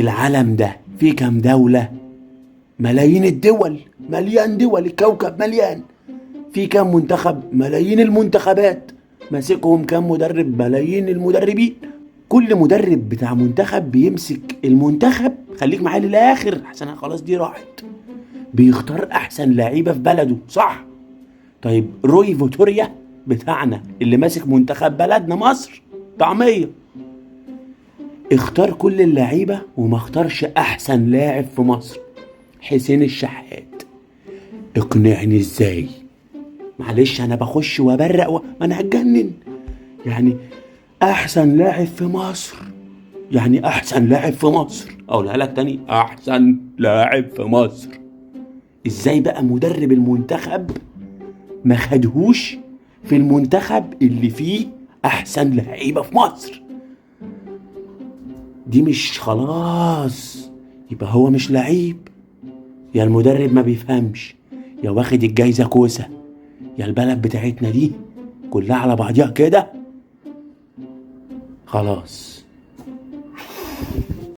العالم ده فيه كام دولة؟ ملايين الدول، مليان دول، الكوكب مليان. في كام منتخب؟ ملايين المنتخبات. ماسكهم كام مدرب؟ ملايين المدربين. كل مدرب بتاع منتخب بيمسك المنتخب، خليك معايا للاخر عشان خلاص دي راحت، بيختار احسن لعيبه في بلده، صح؟ طيب روي فيتوريا بتاعنا اللي ماسك منتخب بلدنا مصر، طعميه، اختار كل اللعيبه وما اختارش احسن لاعب في مصر، حسين الشحات. اقنعني ازاي؟ معلش انا بخش وابرق ما انا هتجنن. يعني احسن لاعب في مصر، يعني احسن لاعب في مصر، اقولها لك تاني، احسن لاعب في مصر. ازاي بقى مدرب المنتخب ما خدهوش في المنتخب اللي فيه احسن لعيبه في مصر؟ دي مش خلاص يبقى هو مش لعيب؟ يا المدرب ما بيفهمش، يا واخد الجايزه كوسه، يا البلد بتاعتنا دي كلها على بعضيها كده خلاص.